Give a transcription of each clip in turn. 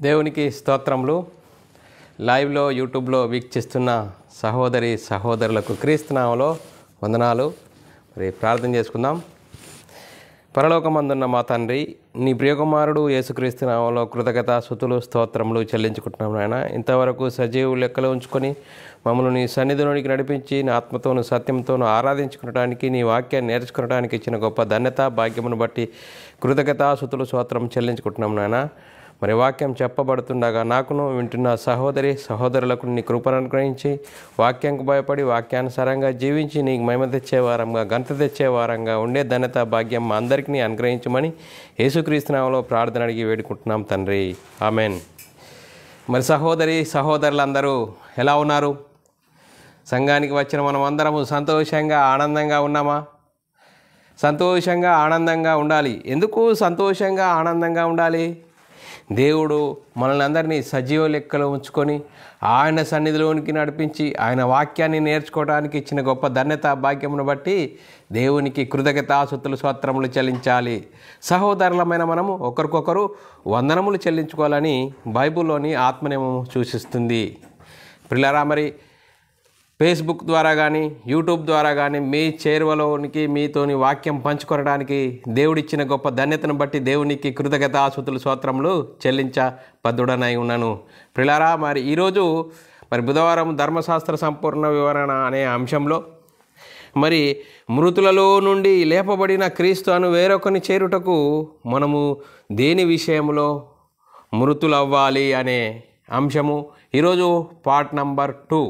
దేవునికి స్తోత్రములు. లైవ్లో యూట్యూబ్లో వీక్షిస్తున్న సహోదరి సహోదరులకు క్రీస్తునామములో వందనాలు. మరి ప్రార్థన చేసుకుందాం. పరలోకమందున్న మా తండ్రి, నీ ప్రియకుమారుడు యేసుక్రీస్తు నామములో కృతజ్ఞత స్తుతులు స్తోత్రములు చెల్లించుకుంటున్నాం నాయన. ఇంతవరకు సజీవు లెక్కలో ఉంచుకొని మమ్మల్ని నీ సన్నిధిలోనికి నడిపించి నీ ఆత్మతోను సత్యంతోను ఆరాధించుకోవడానికి, నీ వాక్యాన్ని నేర్చుకోవడానికి ఇచ్చిన గొప్ప ధన్యత భాగ్యమును బట్టి కృతజ్ఞత స్తుతులు స్తోత్రం చెల్లించుకుంటున్నాం నాయన. మరి వాక్యం చెప్పబడుతుండగా నాకును వింటున్న సహోదరి సహోదరులకు నీ కృపను అనుగ్రహించి వాక్యానికి భయపడి వాక్యానుసారంగా జీవించి నీకు మహిమ తెచ్చేవారంగా ఘనత తెచ్చేవారంగా ఉండే ధన్యత భాగ్యం మా అందరికీ అనుగ్రహించమని యేసుక్రీస్తు నామములో ప్రార్థన అడిగి వేడుకుంటున్నాం తండ్రి, ఆమెన్. మరి సహోదరి సహోదరులందరూ ఎలా ఉన్నారు? సంఘానికి వచ్చిన మనం అందరము సంతోషంగా ఆనందంగా ఉన్నామా? సంతోషంగా ఆనందంగా ఉండాలి. ఎందుకు సంతోషంగా ఆనందంగా ఉండాలి? దేవుడు మనల్ని అందరినీ సజీవ లెక్కలో ఉంచుకొని ఆయన సన్నిధిలోనికి నడిపించి ఆయన వాక్యాన్ని నేర్చుకోవడానికి ఇచ్చిన గొప్ప ధన్యత భాగ్యమును బట్టి దేవునికి కృతజ్ఞతాస్తుతులు స్తోత్రములు చెల్లించాలి. సహోదరులమైన మనము ఒకరికొకరు వందనములు చెల్లించుకోవాలని బైబిల్లోని ఆత్మనియమం సూచిస్తుంది. పిల్లరా, మరి ఫేస్బుక్ ద్వారా కానీ యూట్యూబ్ ద్వారా కానీ మీ చేరువలోనికి మీతోని వాక్యం పంచుకోవడానికి దేవుడిచ్చిన గొప్ప ధన్యతను బట్టి దేవునికి కృతజ్ఞతాస్తుతులు స్తోత్రములు చెల్లించబద్ధుడనై ఉన్నాను. పిల్లరా, మరి ఈరోజు బుధవారం ధర్మశాస్త్ర సంపూర్ణ వివరణ అనే అంశంలో మరి మృతులలో నుండి లేపబడిన క్రీస్తు అను వేరొకని చేరుటకు మనము దేని విషయంలో మృతులవ్వాలి అనే అంశము ఈరోజు పార్ట్ నంబర్ 2.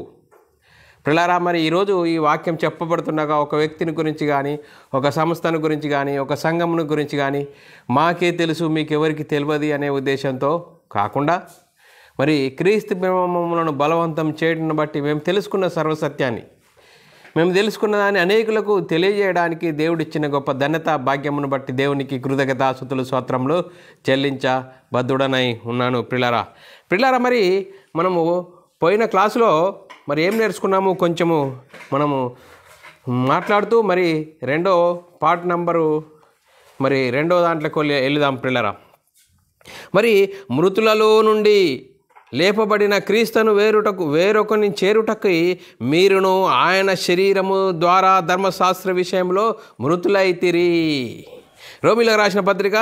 పిల్లరా, మరి ఈరోజు ఈ వాక్యం చెప్పబడుతుండగా ఒక వ్యక్తిని గురించి కానీ, ఒక సంస్థను గురించి కానీ, ఒక సంఘమును గురించి కానీ మాకే తెలుసు మీకెవరికి తెలియదు అనే ఉద్దేశంతో కాకుండా మరి క్రీస్తు ప్రేమములను బలవంతం చేయడాన్ని బట్టి మేము తెలుసుకున్న సర్వసత్యాన్ని, మేము తెలుసుకున్న దాన్ని అనేకులకు తెలియజేయడానికి దేవుడిచ్చిన గొప్ప ధన్యత భాగ్యమును బట్టి దేవునికి కృతజ్ఞతాస్తుతులు స్తోత్రములు చెల్లించబద్ధుడనై ఉన్నాను. పిల్లరా, మరి మనము పోయిన క్లాసులో మరి ఏం నేర్చుకున్నాము కొంచెము మనము మాట్లాడుతూ మరి రెండో పార్ట్ నంబరు మరి రెండో దాంట్లోకి వెళ్దాం. పిల్లరా, మరి మృతులలో నుండి లేపబడిన క్రీస్తును వేరొకని చేరుటకి మీరును ఆయన శరీరము ద్వారా ధర్మశాస్త్ర విషయంలో మృతులైతిరి. రోమీయులకు రాసిన పత్రిక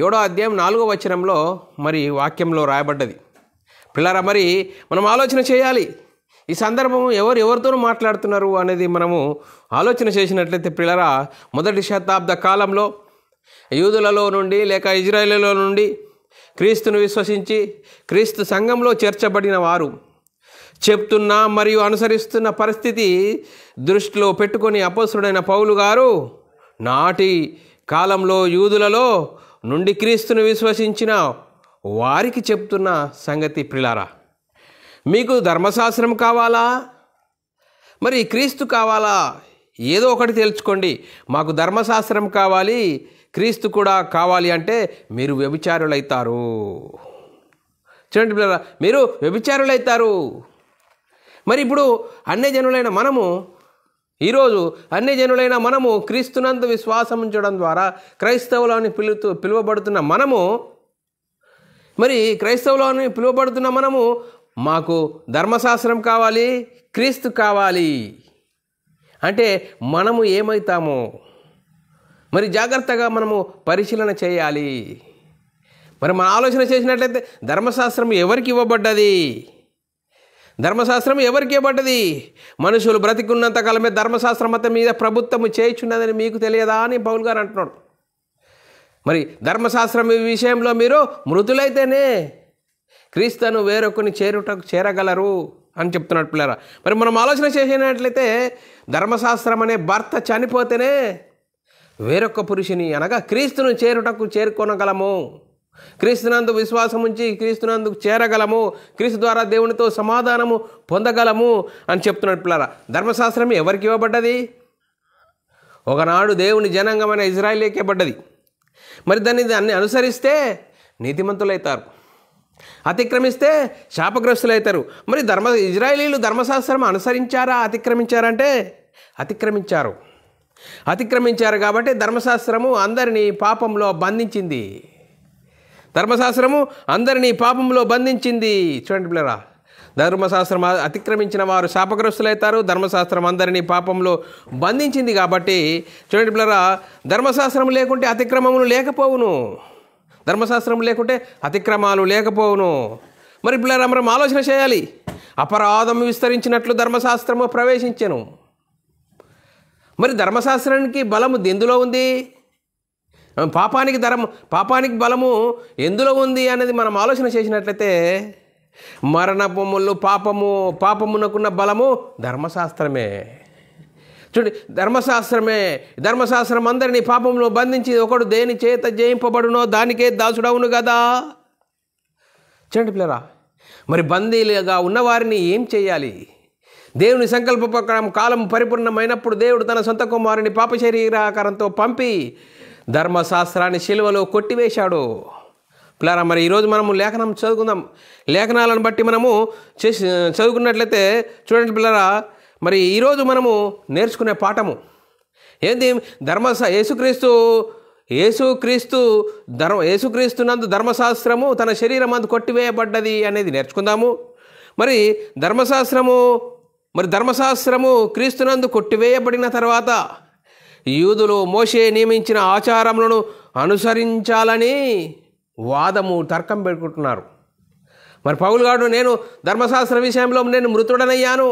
7వ అధ్యాయం 4వ వచనంలో మరి వాక్యంలో రాయబడ్డది. పిల్లరా, మరి మనం ఆలోచన చేయాలి. ఈ సందర్భము ఎవరితోనూ మాట్లాడుతున్నారు అనేది మనము ఆలోచన చేసినట్లయితే పిల్లరా, మొదటి శతాబ్ద కాలంలో యూదులలో నుండి లేక ఇజ్రాయేలులో నుండి క్రీస్తును విశ్వసించి క్రీస్తు సంఘంలో చేర్చబడిన వారు చెప్తున్న మరియు అనుసరిస్తున్న పరిస్థితి దృష్టిలో పెట్టుకొని అపోస్తలుడైన పౌలు గారు నాటి కాలంలో యూదులలో నుండి క్రీస్తును విశ్వసించిన వారికి చెప్తున్న సంగతి. పిల్లారా, మీకు ధర్మశాస్త్రం కావాలా, మరి క్రీస్తు కావాలా? ఏదో ఒకటి తెలుసుకోండి. మాకు ధర్మశాస్త్రం కావాలి, క్రీస్తు కూడా కావాలి అంటే మీరు వ్యభిచారులైతారు. చూడండి పిల్లరా, మీరు వ్యభిచారులైతారు. మరి ఇప్పుడు అన్యజనులైన మనము ఈరోజు అన్యజనులైన మనము క్రీస్తునందు విశ్వాసం ఉంచడం ద్వారా క్రైస్తవులని పిలువబడుతున్న మనము, మరి క్రైస్తవులని పిలువబడుతున్న మనము మాకు ధర్మశాస్త్రం కావాలి, క్రీస్తు కావాలి అంటే మనము ఏమవుతామో మరి జాగ్రత్తగా మనము పరిశీలన చేయాలి. మరి మన ఆలోచన చేసినట్లయితే ధర్మశాస్త్రం ఎవరికి ఇవ్వబడ్డది? ధర్మశాస్త్రం ఎవరికి ఇవ్వబడ్డది? మనుషులు బ్రతికున్నంత కాలమే ధర్మశాస్త్రం మతం మీద ప్రభుత్వము చేయుచున్నదని మీకు తెలియదా అని పౌలు గారు అంటున్నాడు. మరి ధర్మశాస్త్రం ఈ విషయంలో మీరు మృతులైతేనే క్రీస్తును వేరొకని చేరగలరు అని చెప్తున్నాడు. పిల్లరా, మరి మనం ఆలోచన చేసినట్లయితే ధర్మశాస్త్రం అనే భర్త చనిపోతేనే వేరొక పురుషుని అనగా క్రీస్తును చేరుకొనగలము, క్రీస్తునందు విశ్వాసం ఉంచి క్రీస్తునందు చేరగలము, క్రీస్తు ద్వారా దేవునితో సమాధానము పొందగలము అని చెప్తున్నాడు. పిల్లరా, ధర్మశాస్త్రం ఎవరికి ఇవ్వబడ్డది? ఒకనాడు దేవుని జనాంగమైన ఇజ్రాయేలుకే ఇవ్వబడ్డది. మరి దాన్ని అనుసరిస్తే నీతిమంతులైతారు, అతిక్రమిస్తే శాపగ్రస్తులైతారు. మరి ఇజ్రాయేలీలు ధర్మశాస్త్రం అనుసరించారా, అతిక్రమించారంటే అతిక్రమించారు కాబట్టి ధర్మశాస్త్రము అందరినీ పాపంలో బంధించింది. ధర్మశాస్త్రము అందరినీ పాపంలో బంధించింది. చూడండి పిల్లరా, ధర్మశాస్త్రం అతిక్రమించిన వారు శాపగ్రస్తులవుతారు. ధర్మశాస్త్రం అందరినీ పాపంలో బంధించింది కాబట్టి చూడండి పిల్లరా, ధర్మశాస్త్రం లేకుంటే అతిక్రమములు లేకపోవును, ధర్మశాస్త్రం లేకుంటే అతిక్రమాలు లేకపోవును. మరి పిల్లరా, మనం ఆలోచన చేయాలి. అపరాధం విస్తరించినట్లు ధర్మశాస్త్రము ప్రవేశించెను. మరి ధర్మశాస్త్రానికి బలము ఎందులో ఉంది? పాపానికి బలము ఎందులో ఉంది అనేది మనం ఆలోచన చేసినట్లయితే మరణములు పాపమునకున్న బలము ధర్మశాస్త్రమే. చూడండి, ధర్మశాస్త్రం అందరినీ పాపంలో బంధించి ఒకడు దేని చేత జయింపబడునో దానికే దాసుడవును కదా. చూడండి పిల్లరా, మరి బందీలుగా ఉన్నవారిని ఏం చేయాలి? దేవుని సంకల్ప ప్రకారం కాలం పరిపూర్ణమైనప్పుడు దేవుడు తన సొంత కుమారుని పాప శరీరాకారంతో పంపి ధర్మశాస్త్రాన్ని శిలువలో కొట్టివేశాడు. పిల్లరా, మరి ఈరోజు మనము లేఖనం చదువుకుందాం. లేఖనాలను బట్టి మనము చదువుకున్నట్లయితే చూడండి పిల్లరా, మరి ఈరోజు మనము నేర్చుకునే పాఠము ఏంది? యేసుక్రీస్తు నందు ధర్మశాస్త్రము తన శరీరం అందు కొట్టివేయబడ్డది అనేది నేర్చుకుందాము. మరి ధర్మశాస్త్రము క్రీస్తునందు కొట్టివేయబడిన తర్వాత యూదులు మోషే నియమించిన ఆచారములను అనుసరించాలని తర్కం పెట్టుకుంటున్నారు. మరి పౌలు గారు, నేను ధర్మశాస్త్ర విషయంలో నేను మృతుడనయ్యాను,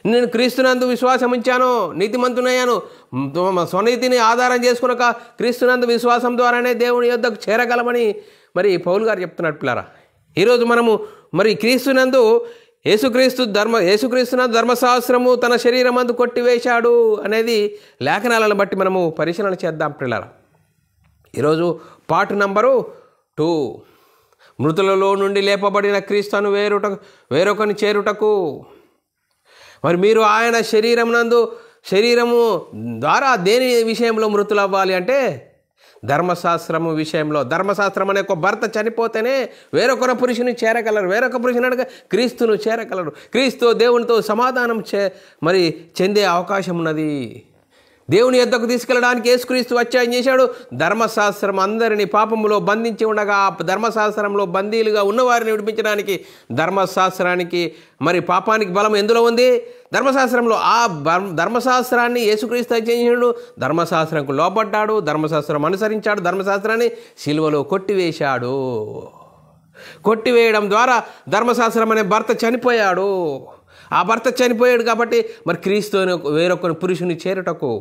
నేను క్రీస్తునందు విశ్వాసం ఉంచాను, నీతిమంతునయ్యాను, స్వనీతిని ఆధారం చేసుకున్నాక క్రీస్తునందు విశ్వాసం ద్వారానే దేవుని యొద్దకు చేరగలమని మరి పౌలు గారు చెప్తున్నట్టు పిల్లరా. ఈరోజు మనము మరి యేసుక్రీస్తునందు ధర్మశాస్త్రము తన శరీరం అందు కొట్టివేశాడు అనేది లేఖనాలను బట్టి మనము పరిశీలన చేద్దాం పిల్లరా. ఈరోజు పార్ట్ నంబరు 2, మృతులలో నుండి లేపబడిన క్రీస్తును వేరొకని చేరుటకు. మరి మీరు ఆయన శరీరము ద్వారా దేని విషయంలో మృతులు అవ్వాలి అంటే ధర్మశాస్త్రము విషయంలో. ధర్మశాస్త్రం అనే ఒక భర్త చనిపోతేనే వేరొకరు పురుషుని చేరగలరు, వేరొక పురుషుని అనగా క్రీస్తును చేరగలరు. క్రీస్తు దేవునితో సమాధానం చెందే అవకాశం ఉన్నది. దేవుని యొద్దకు తీసుకెళ్ళడానికి యేసుక్రీస్తు వచ్చాయని చేశాడు. ధర్మశాస్త్రం అందరినీ పాపములో బంధించి ఉండగా ధర్మశాస్త్రంలో బందీలుగా ఉన్నవారిని విడిపించడానికి ధర్మశాస్త్రానికి మరి పాపానికి బలం ఎందులో ఉంది? ధర్మశాస్త్రంలో. ఆ ధర్మశాస్త్రాన్ని యేసుక్రీస్తు చేశాడు, ధర్మశాస్త్రంకు లోబడ్డాడు, ధర్మశాస్త్రం అనుసరించాడు, ధర్మశాస్త్రాన్ని సిలువలో కొట్టివేశాడు. కొట్టివేయడం ద్వారా ధర్మశాస్త్రం అనే భర్త చనిపోయాడు. ఆ భర్త చనిపోయాడు కాబట్టి మరి క్రీస్తుని వేరొకరు పురుషుని చేరుటకు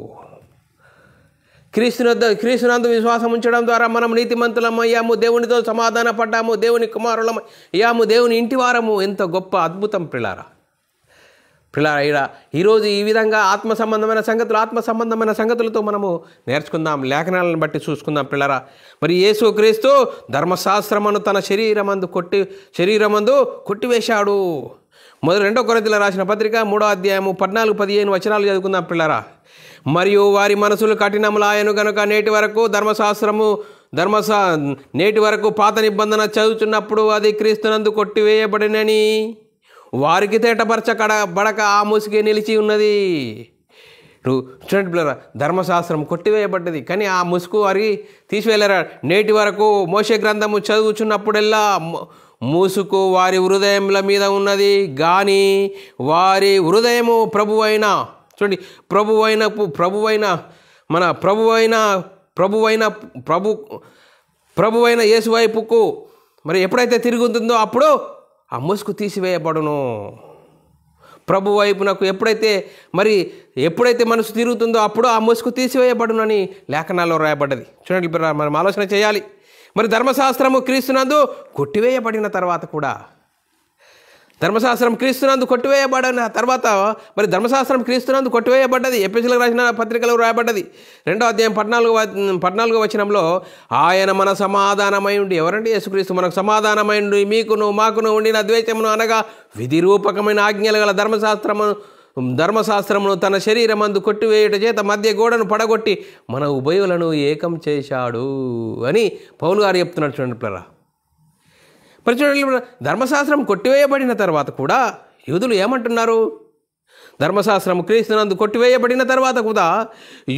క్రీస్తునందు విశ్వాసం ఉంచడం ద్వారా మనం నీతిమంతులం అయ్యాము, దేవునితో సమాధాన పడ్డాము, దేవుని కుమారులం అయ్యాము, దేవుని ఇంటి వారము. ఎంత గొప్ప అద్భుతం పిల్లారా. ఈరోజు ఈ విధంగా ఆత్మ సంబంధమైన సంగతులతో మనము నేర్చుకుందాం, లేఖనాలను బట్టి చూసుకుందాం పిల్లరా. మరి యేసుక్రీస్తు ధర్మశాస్త్రమును తన శరీరమందు కొట్టివేశాడు. 2 కొరింథీయులకు రాసిన పత్రిక 3వ అధ్యాయము 14-15 వచనాలు చదువుకుందాం పిల్లరా. మరియు వారి మనసులు కఠినములాయను గనుక నేటి వరకు పాత నిబంధన చదువుతున్నప్పుడు అది క్రీస్తునందు కొట్టివేయబడినని వారికి తేటపరచబడక ఆ ముసుగే నిలిచి ఉన్నది. చూడండి పిల్లరా, ధర్మశాస్త్రం కొట్టివేయబడ్డది కానీ ఆ ముసుగు వారికి తీసివేయలేరా. నేటి వరకు మోషే గ్రంథము చదువుచున్నప్పుడెల్లా మూసుకు వారి హృదయముల మీద ఉన్నది, కానీ వారి హృదయము ప్రభువైన యేసు వైపుకు మరి ఎప్పుడైతే తిరుగుతుందో అప్పుడు ఆ ముసుగు తీసివేయబడును. ప్రభు వైపునకు ఎప్పుడైతే మనసు తిరుగుతుందో అప్పుడు ఆ ముసుగు తీసివేయబడునని లేఖనాల్లో రాయబడ్డది. చూడండి, మనం ఆలోచన చేయాలి. మరి ధర్మశాస్త్రము క్రీస్తునందు కొట్టివేయబడిన తర్వాత కూడా ధర్మశాస్త్రం క్రీస్తునందు కొట్టివేయబడ్డది. ఎఫెసీయులకు రాసిన పత్రికలో రాయబడ్డది 2వ అధ్యాయం 14వ వచనంలో ఆయన మన సమాధానమై ఉండి, ఎవరండి? యేసుక్రీస్తు మనకు సమాధానమై ఉండి మీకును మాకును ఉండిన ద్వేషమును అనగా విధి రూపకమైన ఆజ్ఞలు గల ధర్మశాస్త్రమును తన శరీరమందు కొట్టివేయుట చేత మధ్య గోడను పడగొట్టి మన ఉభయులను ఏకం చేశాడు అని పౌలు గారు చెప్తున్నాడు. చూడండి పిల్లరా, మరి చూడండి, ధర్మశాస్త్రం కొట్టివేయబడిన తర్వాత కూడా యూదులు ఏమంటున్నారు? ధర్మశాస్త్రం క్రీస్తునందు కొట్టివేయబడిన తర్వాత కూడా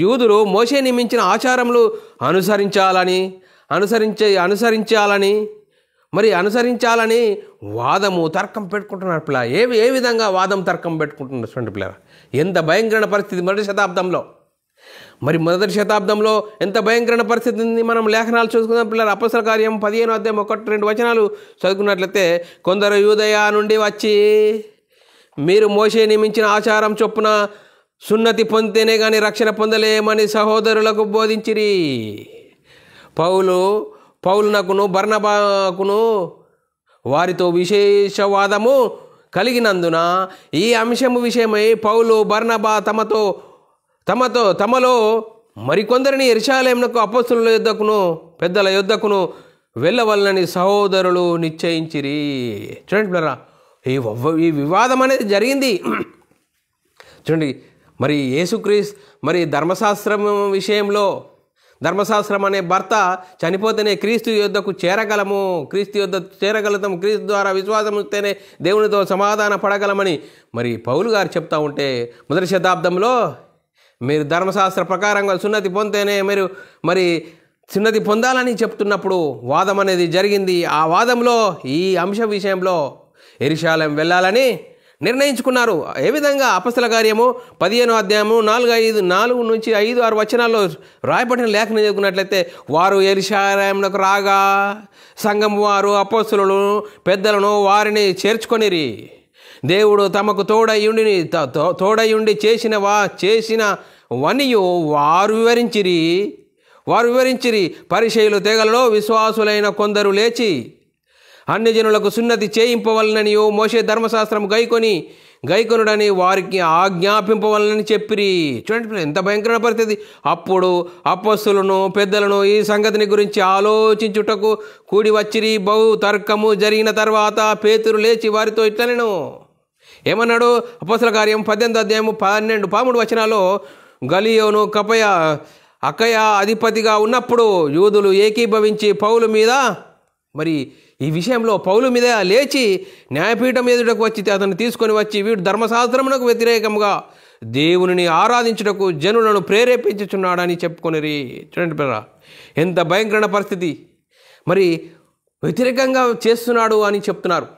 యూదులు మోషే నియమించిన ఆచారములు అనుసరించాలని అనుసరించాలని వాదము తర్కం పెట్టుకుంటున్నారు పిల్ల. ఏ విధంగా వాదం తర్కం పెట్టుకుంటున్నారు చూడండి పిల్ల. ఎంత భయంకరమైన పరిస్థితి మొదటి శతాబ్దంలో ఎంత భయంకరమైన పరిస్థితి ఉంది. మనం లేఖనాలు చూసుకుందాం పిల్లలు. అపొస్తలుల కార్యం 15:1-2 వచనాలు చదువుకున్నట్లయితే, కొందరు యూదయ నుండి వచ్చి మీరు మోషే నియమించిన ఆచారం చొప్పున సున్నతి పొందితేనే కానీ రక్షణ పొందలేమని సహోదరులకు బోధించిరి. పౌలునకును బర్నబాకును వారితో విశేషవాదము కలిగినందున ఈ అంశము విషయమై పౌలు బర్నబా తమలో మరికొందరిని యెరూషలేమునకు అపొస్తలుల యొద్దకును పెద్దల యొద్దకును వెళ్ళవలనని సహోదరులు నిశ్చయించిరి. చూడండి పిల్లరా, ఈ వివాదం అనేది జరిగింది. చూడండి, మరి యేసుక్రీస్తు ధర్మశాస్త్రం విషయంలో, ధర్మశాస్త్రం అనే భర్త చనిపోతేనే క్రీస్తు యొద్దకు చేరగలము, క్రీస్తు యొద్ద చేరగలుగుతాము, క్రీస్తు ద్వారా విశ్వాసం ఇస్తేనే దేవునితో సమాధాన పడగలమని మరి పౌలు గారు చెప్తా ఉంటే, మొదటి శతాబ్దంలో మీరు ధర్మశాస్త్ర ప్రకారంగా సున్నతి పొందితేనే మీరు సున్నతి పొందాలని చెప్తున్నప్పుడు వాదం అనేది జరిగింది. ఆ వాదంలో ఈ అంశం విషయంలో యెరూషలేము వెళ్ళాలని నిర్ణయించుకున్నారు. ఏ విధంగా అపొస్తలుల కార్యము 15:4-5 వచనాల్లో రాయబడిన లేఖనం చదువుకున్నట్లయితే, వారు యెరూషలేమునకు రాగా సంఘం వారు అపొస్తలులను పెద్దలను వారిని చేర్చుకొనిరి. దేవుడు తమకు తోడయుండి చేసినవనియు వారు వివరించిరి. పరిసయ్యుల తెగలలో విశ్వాసులైన కొందరు లేచి అన్యజనులకు సున్నతి చేయింపవలననియు మోషే ధర్మశాస్త్రం గైకొనుడని వారికి ఆజ్ఞాపింపవలనని చెప్పిరి. చూడండి ఎంత భయంకరమైన పరిస్థితి. అప్పుడు అపొస్తలులను పెద్దలను ఈ సంగతిని గురించి ఆలోచించుటకు కూడి వచ్చిరి. బహు తర్కము జరిగిన తర్వాత పేతురు లేచి వారితో ఇట్లనెను. ఏమన్నాడు? అపొస్తలుల కార్యం 18:12-13 వచనాల్లో, గలియోను అకయ అధిపతిగా ఉన్నప్పుడు యూదులు ఏకీభవించి పౌలు మీద ఈ విషయంలో పౌలు మీద లేచి న్యాయపీఠం ఎదుటకు వచ్చి అతన్ని తీసుకొని వచ్చి, వీడు ధర్మశాస్త్రమునకు వ్యతిరేకంగా దేవునిని ఆరాధించుటకు జనులను ప్రేరేపించుచున్నాడని చెప్పుకొనిరి. చూడండి పిల్లరా, ఎంత భయంకరమైన పరిస్థితి. వ్యతిరేకంగా చేస్తున్నాడు అని చెప్తున్నారు.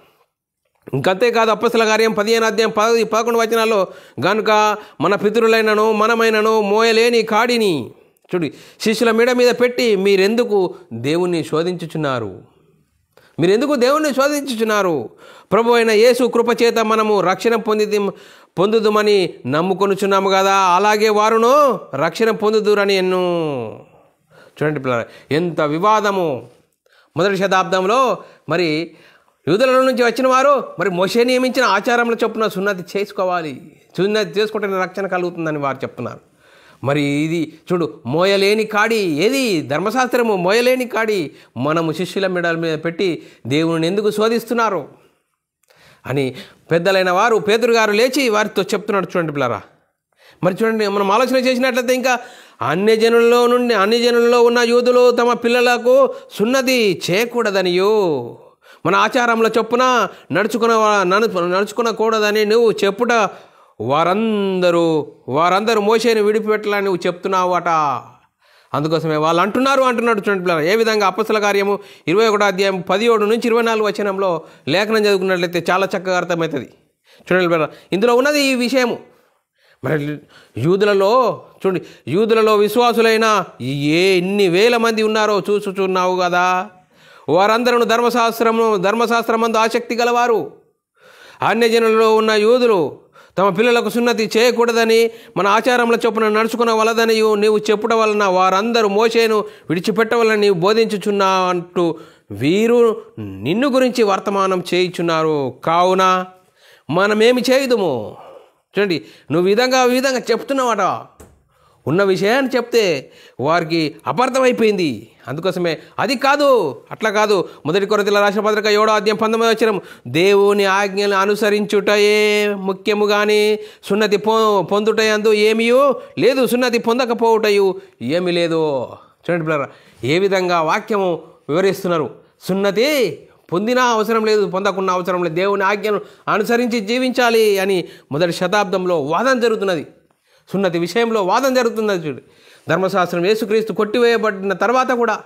ఇంకంతేకాదు, అపొస్తలుల కార్యం 15:10-11 వచనాల్లో, గనుక మన పితరులైనను మనమైనను మోయలేని కాడిని చూడి శిష్యుల మెడ మీద పెట్టి మీరెందుకు దేవుణ్ణి శోధించుచున్నారు? ప్రభు అయిన యేసు కృపచేత మనము రక్షణ పొందుదుమని నమ్ముకొనుచున్నాము కదా, అలాగే వారును రక్షణ పొందుదురని ఎన్ను. చూడండి పిల్లలు, ఎంత వివాదము. మొదటి శతాబ్దంలో యూదుల నుంచి వచ్చిన వారు మోషే నియమించిన ఆచారంలో చొప్పున సున్నతి చేసుకుంటే రక్షణ కలుగుతుందని వారు చెప్తున్నారు. ఇది చూడు, మోయలేని కాడి ఏది? ధర్మశాస్త్రము మోయలేని కాడి మనము శిష్యుల మెడల మీద పెట్టి దేవుని ఎందుకు శోధిస్తున్నారు అని పెద్దలైన వారు పేతురు గారు లేచి వారితో చెప్తున్నాడు. చూడండి పిల్లరా, చూడండి, మనం ఆలోచన చేసినట్లయితే ఇంకా అన్యజనుల్లో ఉన్న యూదులు తమ పిల్లలకు సున్నతి చేయకూడదనియో మన ఆచారంలో చొప్పున నడుచుకునకూడదని నువ్వు చెప్పుట వారందరూ మోషేని విడిచిపెట్టాలని నువ్వు చెప్తున్నావు అట. అందుకోసమే వాళ్ళు అంటున్నాడు. చూడండి పిల్లలు, ఏ విధంగా అపొస్తలుల కార్యము 21:17-24 వచనంలో లేఖనం చదువుకున్నట్లయితే చాలా చక్కగా అర్థమవుతుంది. చూడండి పిల్లలు, ఇందులో ఉన్నది ఈ విషయము. యూదులలో విశ్వాసులైన ఎన్ని వేల మంది ఉన్నారో చూసుచున్నావు కదా. వారందరూ ధర్మశాస్త్రమందు ఆసక్తి గలవారు. అన్యజనులలో ఉన్న యూదులు తమ పిల్లలకు సున్నతి చేయకూడదని మన ఆచారంలో చొప్పున నడుచుకునవలదని నీవు చెప్పుట వలన వారందరూ మోషేను విడిచిపెట్టవలని నీవు బోధించుచున్నట్టు వీరు నిన్ను గురించి వర్తమానం చేయుచున్నారు. కావున మనమేమి చేయుదుము? చూడండి, నువ్వు ఈ విధంగా చెప్తున్నావట. ఉన్న విషయాన్ని చెప్తే వారికి అపార్థమైపోయింది. అందుకోసమే అది కాదు, అట్లా కాదు. మొదటి కొరింథీయుల రాసిన పత్రిక 7:19 వచనం, దేవుని ఆజ్ఞలు అనుసరించుటయే ముఖ్యము కానీ సున్నతి పొందుటయందు ఏమీ లేదు, సున్నతి పొందకపోవుటయు ఏమీ లేదు. చూడండి పిల్లరా, ఏ విధంగా వాక్యము వివరిస్తున్నారు. సున్నతి పొందినా అవసరం లేదు, పొందకున్న అవసరం లేదు, దేవుని ఆజ్ఞను అనుసరించి జీవించాలి అని మొదటి శతాబ్దంలో వాదన జరుగుతున్నది. సున్నతి విషయంలో వాదన జరుగుతున్నది. చూడు, ధర్మశాస్త్రం యేసుక్రీస్తు కొట్టివేయబడిన తర్వాత కూడా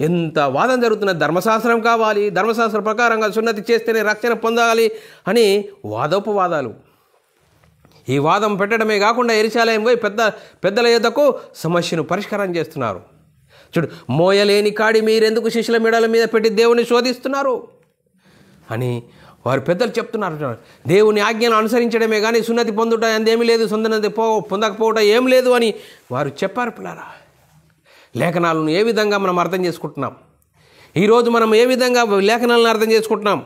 ఎంత వాదన జరుగుతున్నది. ధర్మశాస్త్రం కావాలి, ధర్మశాస్త్రం ప్రకారంగా సున్నతి చేస్తేనే రక్షణ పొందాలి అని వాదోపవాదాలు. ఈ వాదం పెట్టడమే కాకుండా యెరూషలేము పోయి పెద్దల యొద్దకు సమస్యను పరిష్కారం చేస్తున్నారు. చూడు, మోయలేని కాడి మీరెందుకు శిష్యుల మెడల మీద పెట్టి దేవుని శోధిస్తున్నారు అని వారు పెద్దలు చెప్తున్నారు. దేవుని ఆజ్ఞను అనుసరించడమే కానీ సున్నతి పొందుట అందేమీ లేదు, సున్నతి పొందకపోవట ఏం లేదు అని వారు చెప్పారు. పిల్లారా, లేఖనాలను ఏ విధంగా మనం అర్థం చేసుకుంటున్నాం? ఈరోజు మనం ఏ విధంగా లేఖనాలను అర్థం చేసుకుంటున్నాం?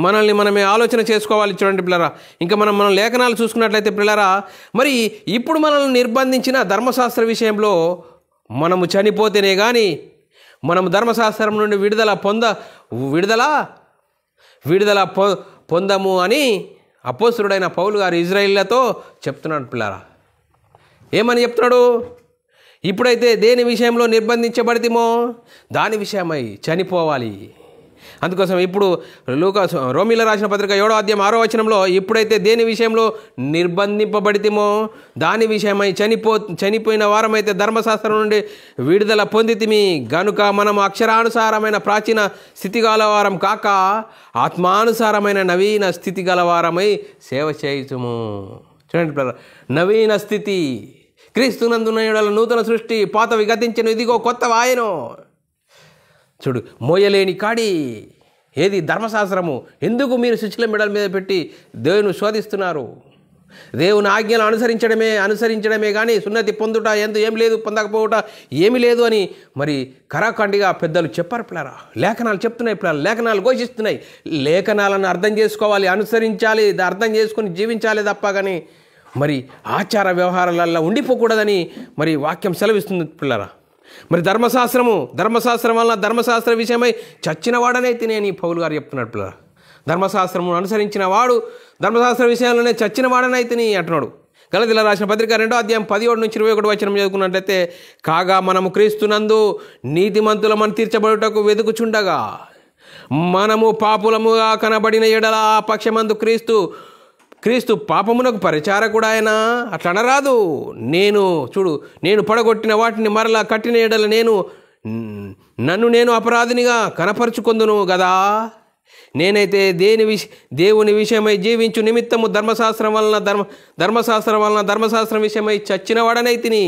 మనల్ని మనమే ఆలోచన చేసుకోవాలి. చూడండి పిల్లరా, ఇంకా మనం లేఖనాలు చూసుకున్నట్లయితే పిల్లరా, మరి ఇప్పుడు మనల్ని నిర్బంధించిన ధర్మశాస్త్ర విషయంలో మనము చనిపోతేనే కానీ మనము ధర్మశాస్త్రం నుండి విడుదల పొందము అని అపోస్తలుడైన పౌలు గారు ఇజ్రాయేలీలతో చెప్తున్నాడు. పిల్లరా, ఏమని చెప్తున్నాడు? ఇప్పుడైతే దేని విషయంలో నిర్బంధించబడితేమో దాని విషయమై చనిపోవాలి. అందుకోసం ఇప్పుడు రోమీల రాసిన పత్రిక 7వ అధ్యాయం 6వ వచనంలో ఇప్పుడైతే దేని విషయంలో నిర్బంధింపబడితేమో దాని విషయమై చనిపోయిన వారమైతే ధర్మశాస్త్రం నుండి విడుదల పొందితిమి గనుక మనం అక్షరానుసారమైన ప్రాచీన స్థితి గలవారం కాక ఆత్మానుసారమైన నవీన స్థితి గలవారమై సేవ చేయుచుము. చూడండి, నవీన స్థితి, క్రీస్తునందున యెడల నూతన సృష్టి, పాతవి గతించెను, ఇదిగో కొత్తవి ఆయను. చూడు, మోయలేని కాడి ఏది? ధర్మశాస్త్రము. ఎందుకు మీరు శిష్యుల మెడల మీద పెట్టి దేవుని శోధిస్తున్నారు? దేవుని ఆజ్ఞలు అనుసరించడమే కానీ సున్నతి పొందుట ఏం లేదు, పొందకపోవట ఏమీ లేదు అని మరి కరాఖండిగా పెద్దలు చెప్పారు. పిల్లరా, లేఖనాలు చెప్తున్నాయి, పిల్లలు లేఖనాలు ఘోషిస్తున్నాయి. లేఖనాలను అర్థం చేసుకోవాలి, అనుసరించాలి, అర్థం చేసుకొని జీవించాలి తప్ప కానీ మరి ఆచార వ్యవహారాలలో ఉండిపోకూడదని మరి వాక్యం సెలవిస్తుంది. పిల్లరా, మరి ధర్మశాస్త్రం వలన ధర్మశాస్త్ర విషయమై చచ్చిన వాడనే తినేని పౌలు గారు చెప్తున్నాడు. పిల్లరా, ధర్మశాస్త్రము అనుసరించిన వాడు ధర్మశాస్త్ర విషయంలోనే చచ్చిన వాడనైతిని అంటున్నాడు. గలతీయుల రాసిన పత్రిక 2వ అధ్యాయం 17 నుంచి 21 వచనం చదువుకున్నట్లయితే, కాగా మనము క్రీస్తునందు నీతిమంతులమని తీర్చబడుటకు వెదుకుచుండగా మనము పాపులముగా కనబడిన ఎడల ఆ పక్షమందు క్రీస్తు పాపమునకు పరిచారకుడు ఆయన. అట్లా అనరాదు. నేను పడగొట్టిన వాటిని మరలా కట్టిన ఎడల నన్ను నేను అపరాధినిగా కనపరుచుకొందును గదా. నేనైతే దేవుని విషయమై జీవించు నిమిత్తము ధర్మశాస్త్రం వలన ధర్మశాస్త్రం విషయమై చచ్చిన వాడనైతిని.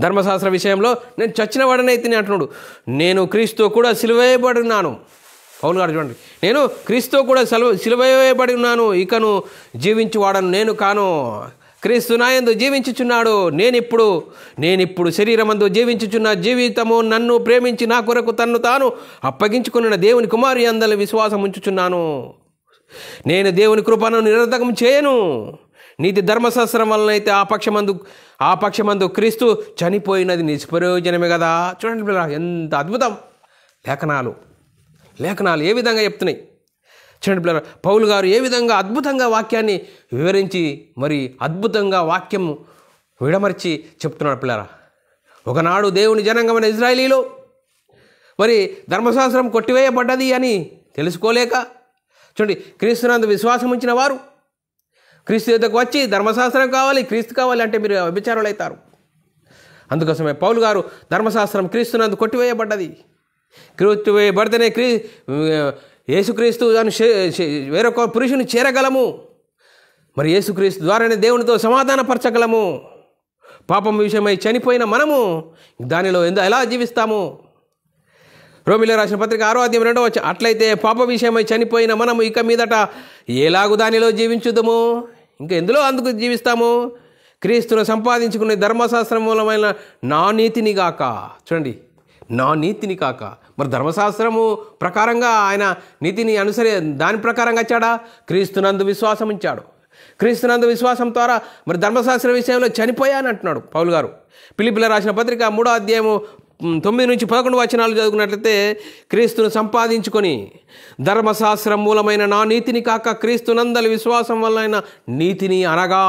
ధర్మశాస్త్ర విషయంలో నేను చచ్చిన వాడనైతిని అంటున్నాడు. నేను క్రీస్తు కూడా సిలువేయబడి ఉన్నాను. పౌలు గారు చూడండి, నేను క్రీస్తు కూడా సిలువేయబడి ఉన్నాను, ఇకను జీవించువాడను నేను కాను, క్రీస్తు నాయందు జీవించుచున్నాడు. నేనిప్పుడు శరీరమందు జీవించుచున్న జీవితము నన్ను ప్రేమించి నా కొరకు తన్ను తాను అప్పగించుకున్న దేవుని కుమారి అందరి విశ్వాసం ఉంచుచున్నాను. నేను దేవుని కృపను నిరర్ధకం చేయను. నీతి ధర్మశాస్త్రం వలనైతే ఆ పక్షమందు క్రీస్తు చనిపోయినది నిష్ప్రయోజనమే కదా. చూడండి, ఎంత అద్భుతం! లేఖనాలు ఏ విధంగా చెప్తున్నాయి చూడండి పిల్లరా. పౌలు గారు ఏ విధంగా అద్భుతంగా వాక్యాన్ని వివరించి మరి అద్భుతంగా వాక్యం విడమర్చి చెప్తున్నాడు. పిల్లరా, ఒకనాడు దేవుని జనాంగమైన ఇజ్రాయేలీలో మరి ధర్మశాస్త్రం కొట్టివేయబడ్డది అని తెలుసుకోలేక చూడండి, క్రీస్తునందు విశ్వాసం ఉంచిన వారు క్రీస్తు యొద్దకు వచ్చి ధర్మశాస్త్రం కావాలి, క్రీస్తు కావాలి అంటే మీరు వ్యభిచారులు అవుతారు. అందుకోసమే పౌలు గారు ధర్మశాస్త్రం క్రీస్తునందు కొట్టివేయబడ్డది, కొట్టివేయబడితేనే యేసుక్రీస్తు వేరొక పురుషుని చేరగలము, మరి యేసుక్రీస్తు ద్వారానే దేవునితో సమాధానపరచగలము. పాపం విషయమై చనిపోయిన మనము దానిలో ఎలా జీవిస్తాము? రోమీయులకు రాసిన పత్రిక 6వ అధ్యాయం 2వ వచనం, అట్లయితే పాప విషయమై చనిపోయిన మనము ఇక మీదట ఎలాగు దానిలో జీవించుదాము? ఇంకా ఎందులో అందుకు జీవిస్తాము? క్రీస్తును సంపాదించుకునే ధర్మశాస్త్రం మూలమైన నా నీతిని గాక. చూడండి, నా నీతిని కాక. మరి ధర్మశాస్త్రము ప్రకారంగా ఆయన నీతిని దాని ప్రకారంగా వచ్చాడా? క్రీస్తునందు విశ్వాసం ఉంచాడు. క్రీస్తునందు విశ్వాసం ద్వారా మరి ధర్మశాస్త్ర విషయంలో చనిపోయాను అంటున్నాడు పౌలు గారు. ఫిలిప్పీయులకు రాసిన పత్రిక 3వ అధ్యాయము 9 నుంచి 11 వచనాలు చదువుకున్నట్లయితే, క్రీస్తును సంపాదించుకొని ధర్మశాస్త్రం మూలమైన నా నీతిని కాక క్రీస్తునందలి విశ్వాసం వలన నీతిని అనగా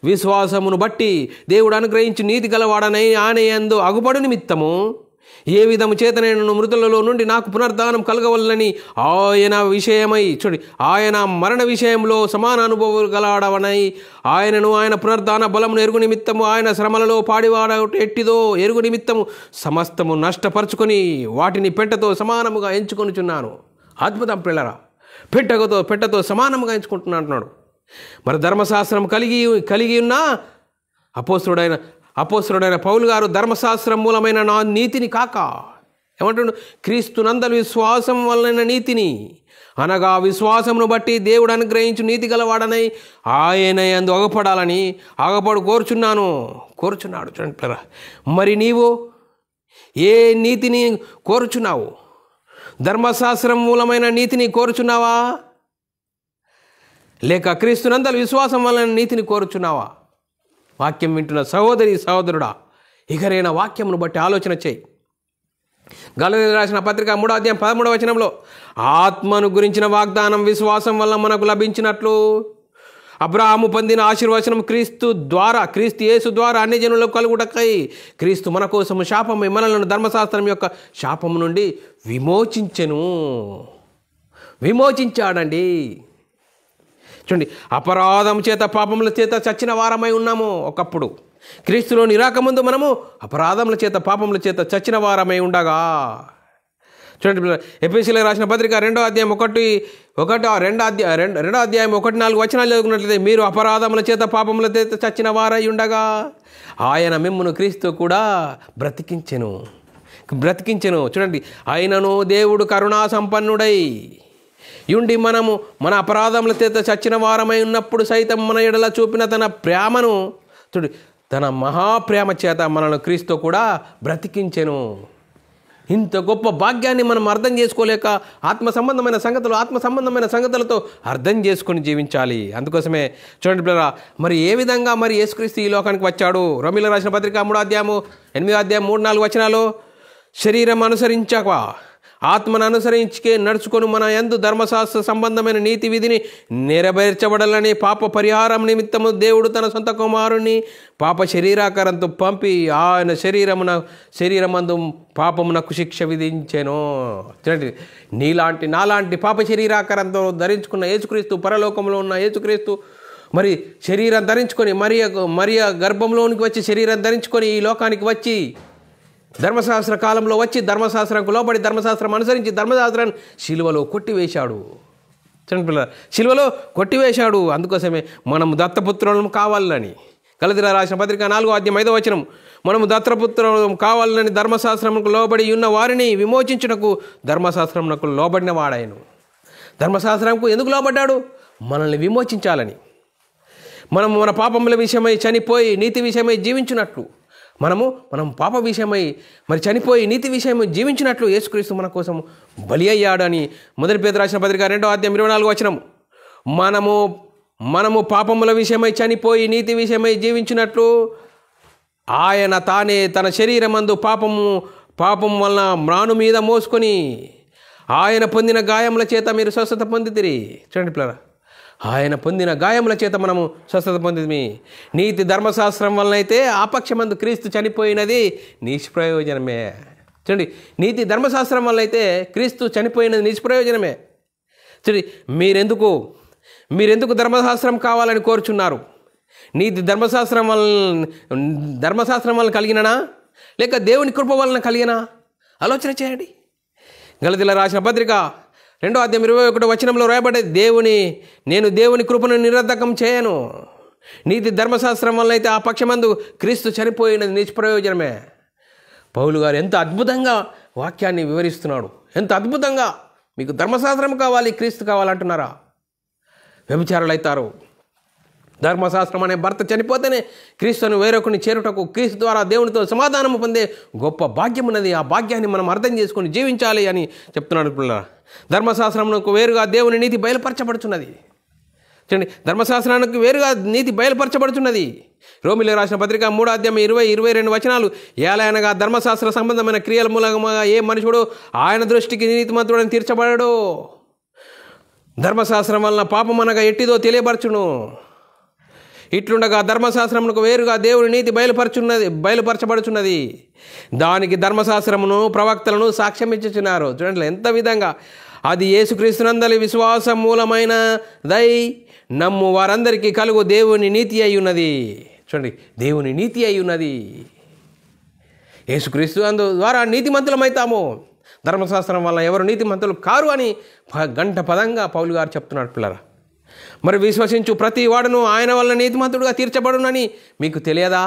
విశ్వాసమును బట్టి దేవుడు అనుగ్రహించి నీతి గలవాడనై ఆయన యందు అగుపడు నిమిత్తము ఏ విధము చేత నేను మృతులలో నుండి నాకు పునరుద్ధానం కలగవలనని ఆయన విషయమై ఆయన మరణ విషయంలో సమాన అనుభవం గలవాడవనై ఆయనను ఆయన పునరుద్ధాన బలమును ఎరుగు నిమిత్తము ఆయన శ్రమలలో పాడివాడ ఎట్టిదో ఎరుగు నిమిత్తము సమస్తము నష్టపరుచుకొని వాటిని పెంటతో సమానముగా ఎంచుకొనుచున్నాను. అద్భుతం పిల్లరా, పెట్టతో సమానంగా ఎంచుకుంటున్నా అంటున్నాడు. మరి ధర్మశాస్త్రం కలిగి ఉన్న అపోస్తలుడైన పౌలు గారు ధర్మశాస్త్రం మూలమైన నా నీతిని కాక ఏమంటున్నాడు? క్రీస్తునందలి విశ్వాసం వలన నీతిని అనగా విశ్వాసమును బట్టి దేవుడు అనుగ్రహించు నీతి గలవాడనై ఆయన యందు అగపడు కోరుచున్నాడు. చూడండి, మరి నీవు ఏ నీతిని కోరుచున్నావు? ధర్మశాస్త్రం మూలమైన నీతిని కోరుచున్నావా, లేక క్రీస్తునందలి విశ్వాసం వలన నీతిని కోరుచున్నావా? వాక్యం వింటున్న సహోదరుడా, ఇకరైన వాక్యమును బట్టి ఆలోచన చేయి. గలతీయులకు రాసిన పత్రిక 3వ అధ్యాయం 13వ వచనంలో ఆత్మను గురించిన వాగ్దానం విశ్వాసం వల్ల మనకు లభించినట్లు అబ్రాహాము పొందిన ఆశీర్వచనం క్రీస్తు యేసు ద్వారా అన్ని జనులకు కలుగుటకై క్రీస్తు మన కోసము శాపమై మనలను ధర్మశాస్త్రం యొక్క శాపము నుండి విమోచించాడండి. చూడండి, అపరాధం చేత పాపముల చేత చచ్చిన వారమై ఉన్నాము. ఒకప్పుడు క్రీస్తులో నిరాకముందు మనము అపరాధముల చేత పాపముల చేత చచ్చిన వారమై ఉండగా. చూడండి, ఎఫెసీయులకు రాసిన పత్రిక 2వ అధ్యాయం 1-4 వచనాలు చదువుకున్నట్లయితే మీరు అపరాధముల చేత పాపముల చేత చచ్చిన వారై ఉండగా ఆయన మిమ్మును క్రీస్తు కూడా బ్రతికించెను. చూడండి, ఆయనను దేవుడు కరుణా సంపన్నుడై యుండి మనము మన అపరాధముల చేత చచ్చిన వారమై ఉన్నప్పుడు సైతం మన ఎడల చూపిన తన ప్రేమను తన మహాప్రేమ చేత మనను క్రీస్తు కూడా బ్రతికించెను. ఇంత గొప్ప భాగ్యాన్ని మనం అర్థం చేసుకోలేక ఆత్మ సంబంధమైన సంగతులతో అర్థం చేసుకొని జీవించాలి. అందుకోసమే చూడండి పిల్లరా, మరి ఏ విధంగా మరి యేసుక్రీస్తు ఈ లోకానికి వచ్చాడు? రోమీయులకు రాసిన పత్రిక 3వ అధ్యాయం 3-4 వచనాలు శరీరం అనుసరించక ఆత్మను అనుసరించే నడుచుకొని మన యందు ధర్మశాస్త్ర సంబంధమైన నీతి విధిని నెరవేర్చబడాలని పాప పరిహారం నిమిత్తము దేవుడు తన సొంత కుమారుని పాప శరీరాకారంతో పంపి ఆయన శరీరమందు పాపమునకు శిక్ష విధించెను. చూడండి, నాలాంటి పాప శరీరాకారంతో ధరించుకున్న యేసుక్రీస్తు, పరలోకంలో ఉన్న యేసుక్రీస్తు మరి శరీరం ధరించుకొని మరియ గర్భంలోనికి వచ్చి శరీరం ధరించుకొని ఈ లోకానికి వచ్చి ధర్మశాస్త్ర కాలంలో వచ్చి ధర్మశాస్త్రంకు లోబడి ధర్మశాస్త్రం అనుసరించి ధర్మశాస్త్రాన్ని శిలువలో కొట్టివేశాడు. శిలువలో కొట్టివేశాడు. అందుకోసమే మనము దత్తపుత్రులం కావాలని గలతీయులకు రాసిన పత్రిక 4వ అధ్యాయం 5వ వచనం మనము దత్తపుత్రులం కావాలని ధర్మశాస్త్రముకు లోబడి ఉన్న వారిని విమోచించుటకు ధర్మశాస్త్రమునకు లోబడిన వాడాయను. ధర్మశాస్త్రంకు ఎందుకు లోబడ్డాడు? మనల్ని విమోచించాలని. మనం మన పాపముల విషయమై చనిపోయి నీతి విషయమై జీవించినట్లు మనం పాప విషయమై మరి చనిపోయి నీతి విషయమై జీవించినట్లు యేసుక్రీస్తు మన కోసం బలి అయ్యాడని 1 పేతురు రాసిన పత్రిక 2వ అధ్యాయం 24వ వచనం మనము పాపముల విషయమై చనిపోయి నీతి విషయమై జీవించినట్లు ఆయన తానే తన శరీరమందు పాపము వలన మ్రాను మీద మోసుకొని ఆయన పొందిన గాయముల చేత మీరు స్వస్థత పొందితిరి. చూడండి పిల్లరా, ఆయన పొందిన గాయముల చేత మనము స్వస్థత పొందింది. నీతి ధర్మశాస్త్రం వలనైతే ఆపక్షమందు క్రీస్తు చనిపోయినది నిష్ప్రయోజనమే. చూడండి, నీతి ధర్మశాస్త్రం వల్ల అయితే క్రీస్తు చనిపోయినది నిష్ప్రయోజనమే. చూడండి, మీరెందుకు ధర్మశాస్త్రం కావాలని కోరుచున్నారు? నీతి ధర్మశాస్త్రం వలన కలిగిననా లేక దేవుని కృప వలన కలిగినా? ఆలోచన చేయండి. గలతీయులకు రాసిన పత్రిక 2వ అధ్యాయం 21వ వచనంలో రాయబడే నేను దేవుని కృపను నిరర్ధకం చేయను. నీతి ధర్మశాస్త్రం వల్ల అయితే ఆ పక్షమందు క్రీస్తు చనిపోయినది నిష్ప్రయోజనమే. పౌలు గారు ఎంత అద్భుతంగా వాక్యాన్ని వివరిస్తున్నాడు. ఎంత అద్భుతంగా మీకు ధర్మశాస్త్రం కావాలి, క్రీస్తు కావాలంటున్నారా? వ్యభిచారులు అవుతారు. ధర్మశాస్త్రం అనే భర్త చనిపోతేనే క్రీస్తును వేరొకరిని చేరుటకు క్రీస్తు ద్వారా దేవునితో సమాధానము పొందే గొప్ప భాగ్యం ఉన్నది. ఆ భాగ్యాన్ని మనం అర్థం చేసుకొని జీవించాలి అని చెప్తున్నాడు పిల్లలు. ధర్మశాస్త్రమునకు వేరుగా దేవుని నీతి బయలుపరచబడుతున్నది. చూడండి, ధర్మశాస్త్రానికి వేరుగా నీతి బయలుపరచబడుతున్నది. రోమీయులకు రాసిన పత్రిక 3వ అధ్యాయం 20-22 వచనాలు ఏలయనగా ధర్మశాస్త్ర సంబంధమైన క్రియల మూలంగా ఏ మనుషుడు ఆయన దృష్టికి నీతిమంతుడని తీర్చబడడు. ధర్మశాస్త్రం వలన పాపం అనగా ఎట్టిదో తెలియపరచును. ఇట్లుండగా ధర్మశాస్త్రమునకు వేరుగా దేవుని నీతి బయలుపరచబడుచున్నది. దానికి ధర్మశాస్త్రమును ప్రవక్తలను సాక్ష్యం ఇచ్చుచున్నారు. చూడండి ఎంత విధంగా అది యేసుక్రీస్తునందలి విశ్వాసం మూలమైనదై నమ్ము వారందరికీ కలుగు దేవుని నీతి అయి ఉన్నది. చూడండి, దేవుని నీతి అయి ఉన్నది. యేసుక్రీస్తు ద్వారా నీతిమంతులమైతాము. ధర్మశాస్త్రం వల్ల ఎవరు నీతిమంతులు కారు అని గంట పదంగా పౌలు గారు చెప్తున్నాడు పిల్లరా. మరి విశ్వసించు ప్రతి వాడును ఆయన వల్ల నీతిమంతుడుగా తీర్చబడునని మీకు తెలియదా?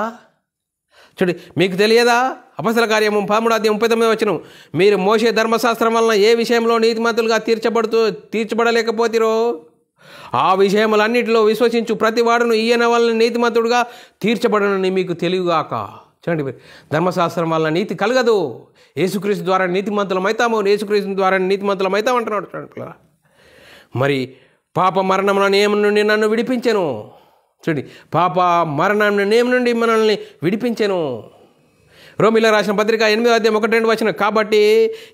చూడండి, మీకు తెలియదా? అపొస్తలుల కార్యము 13:39 మీరు మోషే ధర్మశాస్త్రం వలన ఏ విషయంలో నీతిమంతులుగా తీర్చబడలేకపోతిరో ఆ విషయములన్నిటిలో విశ్వసించు ప్రతి వాడును ఈయన వలన నీతిమంతుడుగా తీర్చబడునని మీకు తెలియగాక. చూడండి, ధర్మశాస్త్రం వలన నీతి కలగదు. యేసుక్రీస్తు ద్వారా నీతిమంతులమైతాము. యేసుక్రీస్తు ద్వారా నీతిమంతులమైతాం అంటున్నాడు. చూడండి, మరి పాప మరణముల నియమం నుండి నన్ను విడిపించెను. చూడండి, పాప మరణం నియమం నుండి మనల్ని విడిపించెను. రోమీయులకు రాసిన పత్రిక 8:1-2 కాబట్టి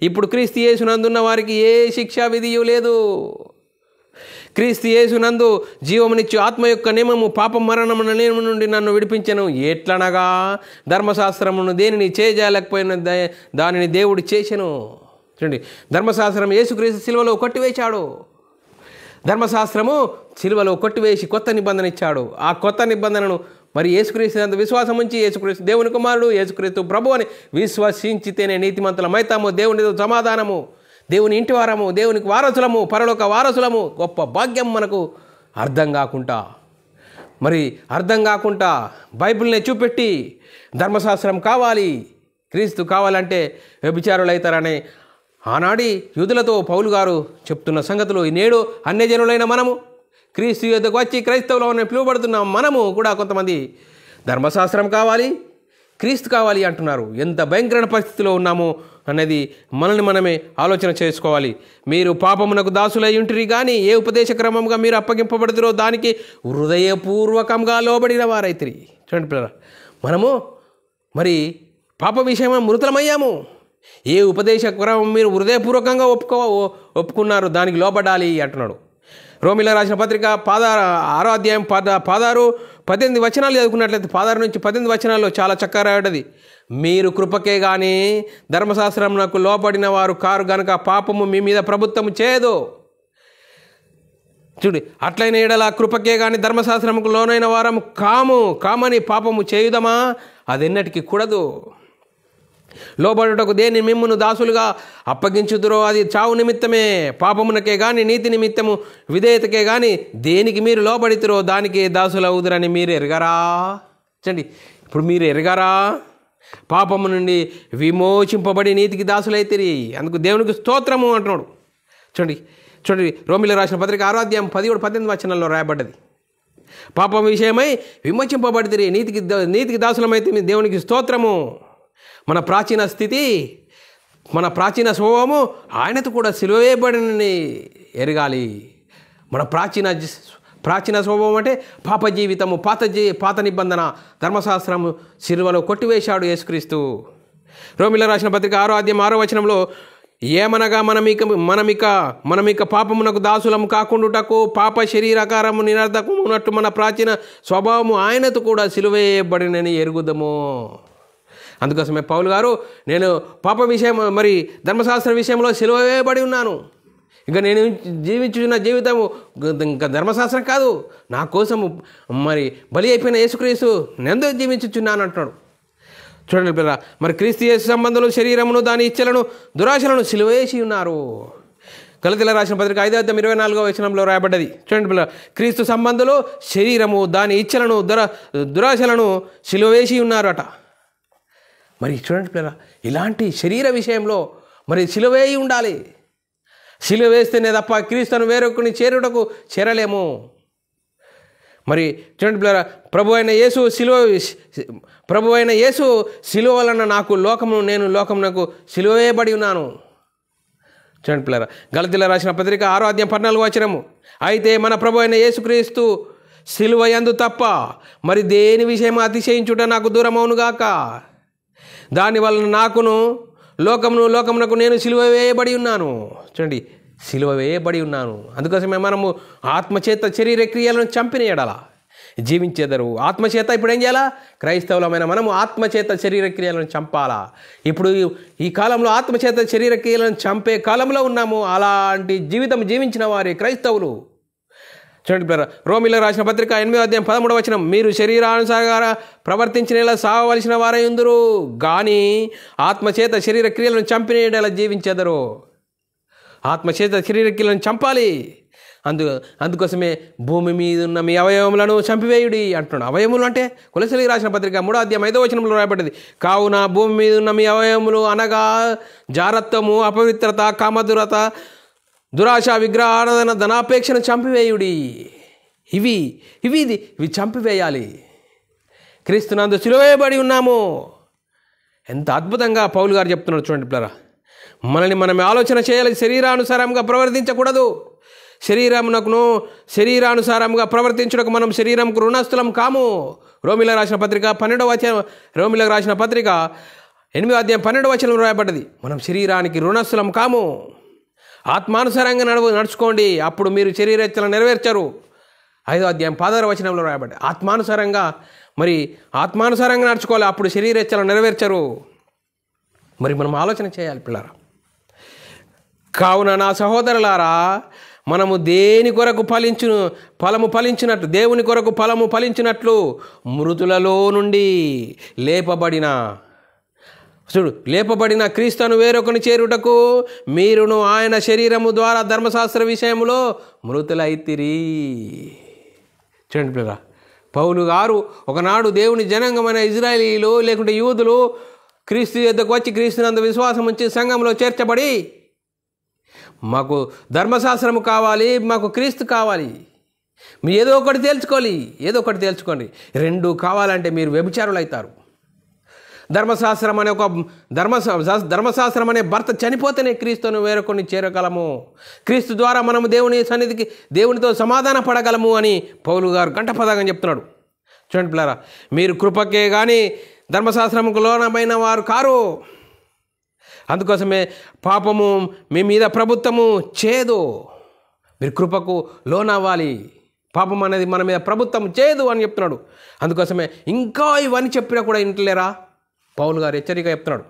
ఇప్పుడు క్రీస్తు యేసునందున్న వారికి ఏ శిక్షా విధియు లేదు. క్రీస్తు యేసునందు జీవమునిచ్చు ఆత్మ యొక్క నియమము పాప మరణమున నియమం నుండి నన్ను విడిపించెను. ఎట్లనగా ధర్మశాస్త్రమును దేనిని చేయజాలకపోయిన దానిని దేవుడు చేసెను. చూడండి, ధర్మశాస్త్రం యేసుక్రీస్తు సిలువలో కొట్టివేశాడు. ధర్మశాస్త్రము సిలువలో కొట్టివేసి కొత్త నిబంధన ఇచ్చాడు. ఆ కొత్త నిబంధనను మరి యేసుక్రీస్తు అంత విశ్వాసం ఉంచి యేసుక్రీస్తు దేవుని కుమారుడు, యేసుక్రీస్తు ప్రభు అని విశ్వసించితేనే నీతిమంతులమైతాము. దేవునితో సమాధానము, దేవుని ఇంటి వారము, దేవునికి వారసులము, పరలోక వారసులము. గొప్ప భాగ్యం మనకు అర్థం కాకుండా బైబిల్ని చూపెట్టి ధర్మశాస్త్రం కావాలి, క్రీస్తు కావాలంటే వ్యభిచారులు అవుతారనే ఆనాడి యూదులతో పౌలు గారు చెప్తున్న సంగతులు నేడు అన్యజనులైన మనము క్రీస్తు యొద్దకు వచ్చి క్రైస్తవులను పిలువబడుతున్న మనము కూడా కొంతమంది ధర్మశాస్త్రం కావాలి, క్రీస్తు కావాలి అంటున్నారు. ఎంత భయంకరమైన పరిస్థితిలో ఉన్నాము అనేది మనల్ని మనమే ఆలోచన చేసుకోవాలి. మీరు పాపమునకు దాసులై ఉంటిరి కానీ ఏ ఉపదేశ క్రమంగా మీరు అప్పగింపబడుతురో దానికి హృదయపూర్వకంగా లోబడిన వారైతిరి. చూడండి పిల్లరా, మనము మరి పాప విషయమై మృతులమయ్యాము. ఏ ఉపదేశ క్రమం మీరు హృదయపూర్వకంగా ఒప్పుకున్నారు దానికి లోబడాలి అంటున్నాడు. రోమీయులకు రాసిన పత్రిక 6:18 చదువుకున్నట్లయితే 16-18 చాలా చక్కగా రాయబడ్డది. మీరు కృపకే కానీ ధర్మశాస్త్రమునకు లోబడిన వారు కారు గనుక పాపము మీ మీద ప్రభుత్వం చేయదు. చూడు, అట్లైన ఎడల కృపకే కానీ ధర్మశాస్త్రముకు లోనైన వారము కామని పాపము చేయుదమా? అదెన్నటికీ కూడదు. లోబడుటకు దేని మిమ్మును దాసులుగా అప్పగించుదురో అది చావు నిమిత్తమే. పాపమునకే కానీ నీతి నిమిత్తము విధేయతకే కానీ దేనికి మీరు లోబడితురో దానికి దాసులవుదురని మీరు ఎరగరా? చూడండి, ఇప్పుడు మీరు ఎరగరా? పాపము నుండి విమోచింపబడి నీతికి దాసులైతిరి, అందుకు దేవునికి స్తోత్రము అంటున్నాడు. చూడండి రోమీయులకు రాసిన పత్రిక 6:17-18 రాయబడ్డది. పాపం విషయమై విమోచింపబడితిరి, నీతికి దాసులమైతే దేవునికి స్తోత్రము. మన ప్రాచీన స్థితి, మన ప్రాచీన స్వభావము ఆయనతో కూడా సిలువ వేయబడినని ఎరగాలి. మన ప్రాచీన స్వభావం అంటే పాప జీవితము, పాత నిబంధన, ధర్మశాస్త్రము సిలువలో కొట్టివేశాడు యేసుక్రీస్తు. రోమీయులకు రాసిన పత్రిక 6:6 ఏమనగా మనమిక పాపమునకు దాసులము కాకుండుటకు పాప శరీరాకారము నిరర్ధకము ఉన్నట్టు మన ప్రాచీన స్వభావము ఆయనతో కూడా సిలువ వేయబడినని ఎరుగుదము. అందుకోసమే పౌలు గారు నేను పాప విషయం మరి ధర్మశాస్త్ర విషయంలో సిలువ వేయబడి ఉన్నాను, ఇంకా నేను జీవించున్న జీవితము ఇంకా ధర్మశాస్త్రం కాదు, నా కోసము మరి బలి అయిపోయిన యేసుక్రీస్తు నేను జీవించుచున్నాను అంటున్నాడు. చూడండి పిల్ల, మరి క్రీస్తు యేసు సంబంధులు శరీరమును దాని ఇచ్చలను దురాశలను సిలువ వేసి ఉన్నారు. గలతీయులకు రాసిన పత్రిక 5:24 రాయబడ్డది. చూడండి పిల్ల, క్రీస్తు సంబంధులు శరీరము దాని ఇచ్చలను దురాశలను సిలువ వేసి ఉన్నారట. మరి చూడండి పిల్ల, ఇలాంటి శరీర విషయంలో మరి సిలువ వేయి ఉండాలి. సిలువ వేస్తేనే తప్ప క్రీస్తును వేరొకరిని చేరలేము. మరి చూడండి పిల్లరా, ప్రభు అయిన యేసు సిలువ వలన నేను లోకమునకు సిలువ వేయబడి ఉన్నాను. చూడండి పిల్లరా, గలతీయులకు రాసిన పత్రిక 6:14 అయితే మన ప్రభు అయిన యేసుక్రీస్తు సిలువ యందు తప్ప మరి దేని విషయం అతిశయించుట నాకు దూరమవునుగాక. దానివలన లోకమునకు నేను సిలువ వేయబడి ఉన్నాను. చూడండి, సిలువ వేయబడి ఉన్నాను. అందుకోసమే మనము ఆత్మచేత శరీర క్రియలను చంపిన ఎడల జీవించెదరు. ఆత్మచేత ఇప్పుడు ఏం చేయాలా? క్రైస్తవులమైన మనము ఆత్మచేత శరీర క్రియలను చంపాలా. ఇప్పుడు ఈ కాలంలో ఆత్మచేత శరీర క్రియలను చంపే కాలంలో ఉన్నాము. అలాంటి జీవితం జీవించిన వారే క్రైస్తవులు. చూడండి, రోమీయులకు రాసిన పత్రిక 8వ అధ్యాయం 13వ వచనం, మీరు శరీరానుసారంగా ప్రవర్తించిన సావవలసిన వారై ఉందురు కానీ ఆత్మచేత శరీర క్రియలను చంపిన జీవించెదరు. ఆత్మచేత శరీర క్రియలను చంపాలి. అందుకోసమే భూమి మీద ఉన్న మీ అవయవములను చంపివేయుడి అంటున్నాడు. అవయవములు అంటే కొలొస్సీయులకు రాసిన పత్రిక 3వ అధ్యాయం 5వ వచనంలో రాయబడ్డది, కావున భూమి మీద ఉన్న మీ అవయవములు అనగా జారత్వము, అపవిత్రత, కామదురత, దురాశ, విగ్రహారాధన, ధనాపేక్షను చంపివేయుడి. ఇవి చంపివేయాలి. క్రీస్తునందు సిలువేయబడి ఉన్నాము. ఎంత అద్భుతంగా పౌలు గారు చెప్తున్నాడు చూడండి పిల్లరా. మనల్ని మనం ఆలోచన చేయాలి. శరీరానుసారంగా ప్రవర్తించకూడదు. శరీరానుసారంగా ప్రవర్తించుటకు మనం శరీరంకు రుణస్థులం కాము. రోమీయులకు రాసిన పత్రిక 8వ అధ్యాయం 12వ వచనంలో రాయబడ్డది, మనం శరీరానికి రుణస్థులం కాము. ఆత్మానుసారంగా నడుచుకోండి, అప్పుడు మీరు శరీరేచ్ఛలను నెరవేర్చరు. 5వ అధ్యాయం 16వ వచనంలో రాయబడ్డది, ఆత్మానుసారంగా నడుచుకోవాలి, అప్పుడు శరీరేచ్ఛలను నెరవేర్చరు. మరి మనం ఆలోచన చేయాలి పిల్లరా. కావున నా సహోదరులారా, మనము దేవుని కొరకు ఫలించినట్లు మృతులలో నుండి లేపబడిన క్రీస్తును వేరొకని చేరుటకు మీరును ఆయన శరీరము ద్వారా ధర్మశాస్త్ర విషయంలో మృతులైతిరి. చూడండి పిల్లరా, పౌలు గారు ఒకనాడు దేవుని జనాంగమైన ఇజ్రాయేలీలు లేకుంటే యూదులు క్రీస్తు యొద్దకు వచ్చి క్రీస్తునందు విశ్వాసం ఉంచి సంఘంలో చేర్చబడి, మాకు ధర్మశాస్త్రము కావాలి, మాకు క్రీస్తు కావాలి, మీరు ఏదో ఒకటి తేల్చుకోండి. రెండు కావాలంటే మీరు వ్యభిచారులు అవుతారు. ధర్మశాస్త్రం అనే భర్త చనిపోతేనే క్రీస్తును వేరొకరిని చేరగలము. క్రీస్తు ద్వారా మనము దేవుని సన్నిధికి దేవునితో సమాధాన పడగలము అని పౌలు గారు కంఠపదంగా చెప్తున్నాడు. చూడండి పిల్లరా, మీరు కృపకే కానీ ధర్మశాస్త్రముకు లోనమైన వారు కారు. అందుకోసమే పాపము మీ మీద ప్రభుత్వము చేయదు. మీరు కృపకు లోనవ్వాలి. పాపం అనేది మన మీద ప్రభుత్వం చేయదు అని చెప్తున్నాడు. అందుకోసమే ఇంకా ఇవన్నీ చెప్పినా కూడా ఇంటలేరా? పౌలు గారు హెచ్చరిక చెప్తున్నాడు.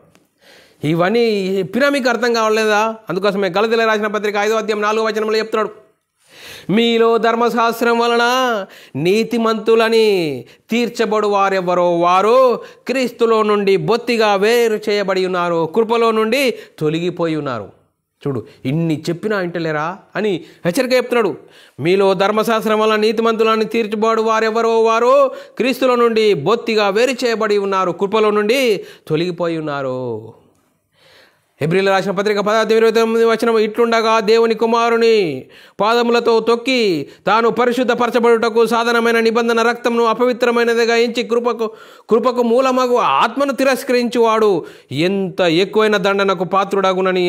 ఇవన్నీ చెప్పినా మీకు అర్థం కావలేదా? అందుకోసమే గలతీయులకు రాసిన పత్రిక 5వ అధ్యాయం 4వ వచనంలో చెప్తున్నాడు, మీలో ధర్మశాస్త్రం వలన నీతిమంతులని తీర్చబడు వారెవరో వారు క్రీస్తులో నుండి బొత్తిగా వేరు చేయబడి ఉన్నారు, కృపలో నుండి తొలగిపోయి ఉన్నారు. చూడు, ఇన్ని చెప్పినా ఇంటలేరా అని హెచ్చరిక చెప్తున్నాడు. మీలో ధర్మశాస్త్రం వలన నీతిమంతులని తీర్చబడు వారెవరో వారు క్రీస్తులో నుండి బొత్తిగా వేరు చేయబడి ఉన్నారు, కృపలో నుండి తొలగిపోయి ఉన్నారు. హెబ్రీయులకు రాసిన పత్రిక 10:29 వచనం, ఇట్లుండగా దేవుని కుమారుని పాదములతో తొక్కి తాను పరిశుద్ధపరచబడుటకు సాధనమైన నిబంధన రక్తమును అపవిత్రమైనదిగా ఎంచి కృపకు మూలమగు ఆత్మను తిరస్కరించువాడు ఎంత ఎక్కువైన దండనకు పాత్రుడగునని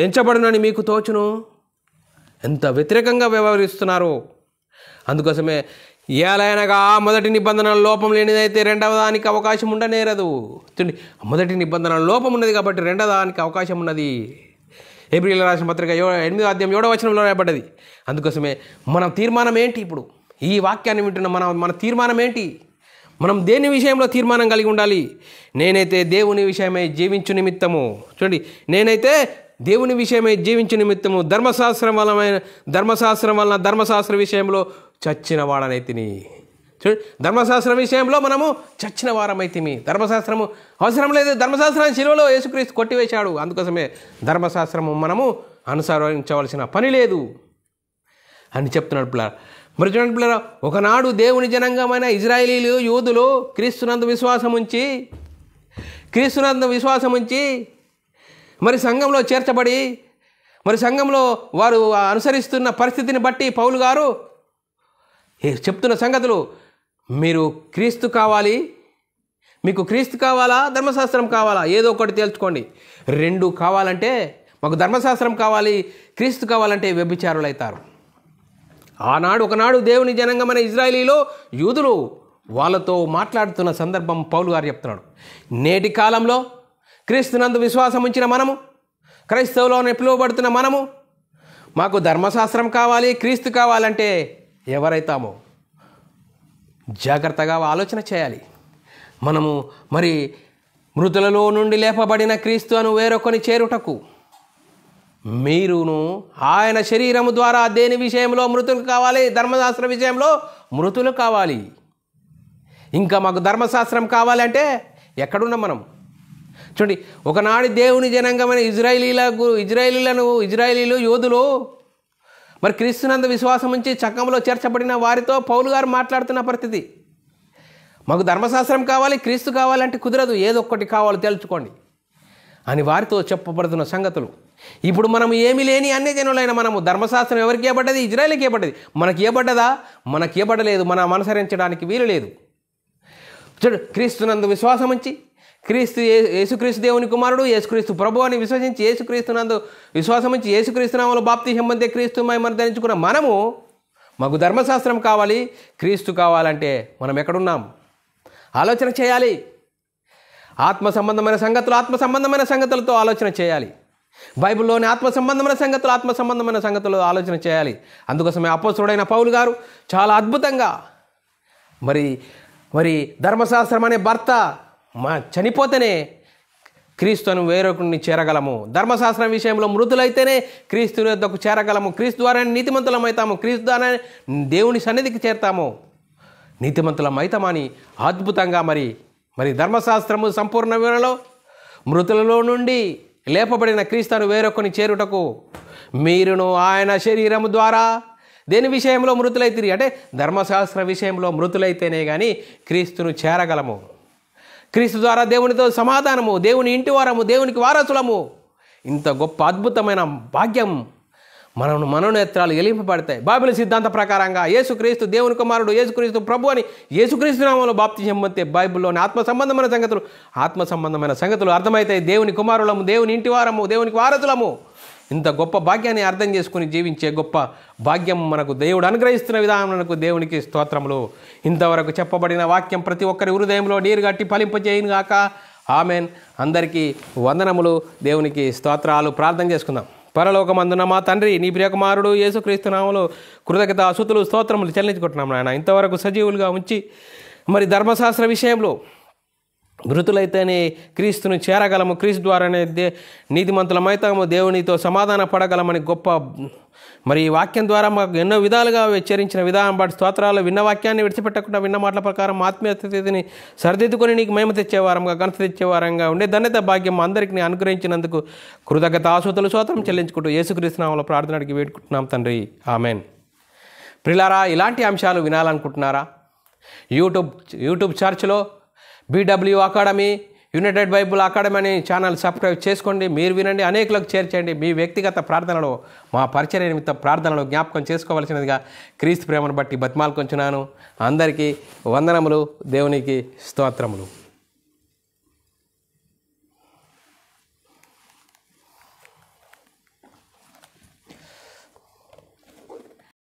ఎంచబడునని మీకు తోచును. ఎంత వ్యతిరేకంగా వ్యవహరిస్తున్నారు. అందుకోసమే ఏలైనగా మొదటి నిబంధన లోపం లేనిదైతే రెండవ దానికి అవకాశం ఉండనేరదు. మొదటి నిబంధన లోపం ఉన్నది కాబట్టి రెండవ దానికి అవకాశం ఉన్నది. హెబ్రీయులకు రాసిన పత్రిక 8వ అధ్యాయం 7వ వచనంలో రాయబడ్డది. అందుకోసమే మన తీర్మానం ఏంటి? ఇప్పుడు ఈ వాక్యాన్ని వింటున్న మన తీర్మానం ఏంటి? మనం దేని విషయంలో తీర్మానం కలిగి ఉండాలి? నేనైతే దేవుని విషయమై జీవించు నిమిత్తము, చూడండి, నేనైతే దేవుని విషయమై జీవించు నిమిత్తము ధర్మశాస్త్ర విషయంలో చచ్చిన వాడనైతిని. చూడండి, ధర్మశాస్త్రం విషయంలో మనము చచ్చిన వారమైతిమి. ధర్మశాస్త్రము అవసరం లేదు. ధర్మశాస్త్రాన్ని శిలువలో యేసుక్రీస్తు కొట్టివేశాడు. అందుకోసమే ధర్మశాస్త్రము మనము అనుసరించవలసిన పని లేదు అని చెప్తున్నాడు పిల్లలు. మరి చూడండి పిల్లలు, ఒకనాడు దేవుని జనాంగమైన ఇజ్రాయేలీలు యూదులు క్రీస్తునందు విశ్వాసం ఉంచి మరి సంఘంలో చేర్చబడి మరి సంఘంలో వారు అనుసరిస్తున్న పరిస్థితిని బట్టి పౌలు గారు చెప్తున్న సంగతులు, మీరు క్రీస్తు కావాలి, మీకు క్రీస్తు కావాలా, ధర్మశాస్త్రం కావాలా, ఏదో ఒకటి తేల్చుకోండి. రెండు కావాలంటే, మాకు ధర్మశాస్త్రం కావాలి, క్రీస్తు కావాలంటే వ్యభిచారులు అవుతారు. ఒకనాడు దేవుని జనాంగమైన ఇజ్రాయేలీలో యూదులు వాళ్ళతో మాట్లాడుతున్న సందర్భం పౌలు గారు చెప్తున్నాడు. నేటి కాలంలో క్రీస్తునందు విశ్వాసం ఉంచిన మనము, క్రైస్తవులోనే పిలువబడుతున్న మనము, మాకు ధర్మశాస్త్రం కావాలి, క్రీస్తు కావాలంటే ఎవరైతామో జాగ్రత్తగా ఆలోచన చేయాలి. మనము మరి మృతులలో నుండి లేపబడిన క్రీస్తు అను వేరొకని చేరుటకు మీరును ఆయన శరీరము ద్వారా దేని విషయంలో మృతులు కావాలి? ధర్మశాస్త్ర విషయంలో మృతులు కావాలి. ఇంకా మాకు ధర్మశాస్త్రం కావాలంటే ఎక్కడున్నాం మనం? చూడండి, ఒకనాడు దేవుని జనాంగమైన ఇజ్రాయేలీలు యోధులు మరి క్రీస్తునందు విశ్వాసం ఉంచి చక్కంలో చేర్చబడిన వారితో పౌలు గారు మాట్లాడుతున్న పరిస్థితి. మాకు ధర్మశాస్త్రం కావాలి, క్రీస్తు కావాలంటే కుదరదు, ఏదో ఒక్కటి కావాలో తెలుసుకోండి అని వారితో చెప్పబడుతున్న సంగతులు. ఇప్పుడు మనం ఏమీ లేని అన్యజనులైన మనము ధర్మశాస్త్రం ఎవరికి ఇవ్వబడ్డది? ఇజ్రాయేలుకి ఇవ్వబడ్డది. మనకి ఇవ్వబడ్డదా? మనకి ఇవ్వబడలేదు. మనం అనుసరించడానికి వీలు లేదు. చూడు, క్రీస్తునందు విశ్వాసం ఉంచి యేసుక్రీస్తు దేవుని కుమారుడు, యేసుక్రీస్తు ప్రభు అని విశ్వసించి యేసుక్రీస్తునందు విశ్వాసం ఉంచి యేసుక్రీస్తు నామములో బాప్తిసం పొంది క్రీస్తు మహిమను ధరించుకున్న మనము మాకు ధర్మశాస్త్రం కావాలి, క్రీస్తు కావాలంటే మనం ఎక్కడున్నాం? ఆలోచన చేయాలి. ఆత్మ సంబంధమైన సంగతులతో ఆలోచన చేయాలి. బైబిల్లోని ఆత్మ సంబంధమైన సంగతులు ఆలోచన చేయాలి. అందుకోసమే అపోస్తలుడైన పౌలు గారు చాలా అద్భుతంగా మరి ధర్మశాస్త్రం అనే భర్త చనిపోతేనే క్రీస్తును వేరొకరిని చేరగలము. ధర్మశాస్త్రం విషయంలో మృతులైతేనే క్రీస్తు యొద్దకు చేరగలము. క్రీస్తు ద్వారా నీతిమంతులమవుతాము. క్రీస్తు ద్వారా దేవుని సన్నిధికి చేరతాము. నీతిమంతులమవుతామని అద్భుతంగా మరి ధర్మశాస్త్రము సంపూర్ణ వివరణలో మృతులలో నుండి లేపబడిన క్రీస్తును వేరొకరిని చేరుటకు మీరును ఆయన శరీరము ద్వారా దేని విషయంలో మృతులైతిరి అంటే ధర్మశాస్త్ర విషయంలో మృతులైతేనే కానీ క్రీస్తును చేరగలము. క్రీస్తు ద్వారా దేవునితో సమాధానము, దేవుని ఇంటి వారము, దేవునికి వారసులము. ఇంత గొప్ప అద్భుతమైన భాగ్యం మనోనేత్రాలు ఎలింపబడతాయి. బైబిల్ సిద్ధాంత ప్రకారంగా యేసుక్రీస్తు దేవుని కుమారుడు, యేసుక్రీస్తు ప్రభు అని యేసుక్రీస్తు నామములో బాప్తిసం పొందితే బైబిల్లోని ఆత్మ సంబంధమైన సంగతులు అర్థమవుతాయి. దేవుని కుమారులము, దేవుని ఇంటి వారము, దేవునికి వారసులము. ఇంత గొప్ప భాగ్యాన్ని అర్థం చేసుకుని జీవించే గొప్ప భాగ్యం మనకు దేవుడు అనుగ్రహిస్తున్న విధానమునకు దేవునికి స్తోత్రములు. ఇంతవరకు చెప్పబడిన వాక్యం ప్రతి ఒక్కరి హృదయంలో నీరు గట్టి ఫలింపజేయును గాక. ఆమెన్. అందరికీ వందనములు. దేవునికి స్తోత్రాలు. ప్రార్థన చేసుకుందాం. పరలోకమందున మా తండ్రి, నీ ప్రియకుమారుడు యేసుక్రీస్తు నామములో కృతజ్ఞత స్తుతులు స్తోత్రములు చెల్లించుకుంటున్నాం నాయన. ఇంతవరకు సజీవులుగా ఉంచి మరి ధర్మశాస్త్ర విషయంలో మృతులైతేనే క్రీస్తును చేరగలము, క్రీస్తు ద్వారానే నీతిమంతులమైతాము, దేవునితో సమాధాన పడగలమని గొప్ప మరి వాక్యం ద్వారా మాకు ఎన్నో విధాలుగా హెచ్చరించిన విధానం బట్టి స్తోత్రాలు. విన్న వాక్యాన్ని విడిచిపెట్టకుండా విన్న మాటల ప్రకారం ఆత్మీయ స్థితిని సరిదిద్దుకొని నీకు మహిమ తెచ్చేవారంగా, ఘనత తెచ్చేవారంగా ఉండే ధన్యత భాగ్యం అందరికీ అనుగ్రహించినందుకు కృతజ్ఞత ఆశుతులు స్తోత్రం చెల్లించుకుంటూ యేసుక్రీస్తు నామములో ప్రార్థనకి వేడుకుంటున్నాం తండ్రి. ఆమెన్. ప్రియులారా, ఇలాంటి అంశాలు వినాలనుకుంటున్నారా? యూట్యూబ్ చర్చ్లో BW academy, United Bible academy అనే ఛానల్ సబ్స్క్రైబ్ చేసుకోండి. మీరు వినండి, అనేకులకు చేర్చండి. మీ వ్యక్తిగత ప్రార్థనలో మా పరిచర్య నిమిత్త ప్రార్థనలో జ్ఞాపకం చేసుకోవాల్సినదిగా క్రీస్తు ప్రేమను బట్టి బతిమాలుకొంచున్నాను. అందరికీ వందనములు. దేవునికి స్తోత్రములు.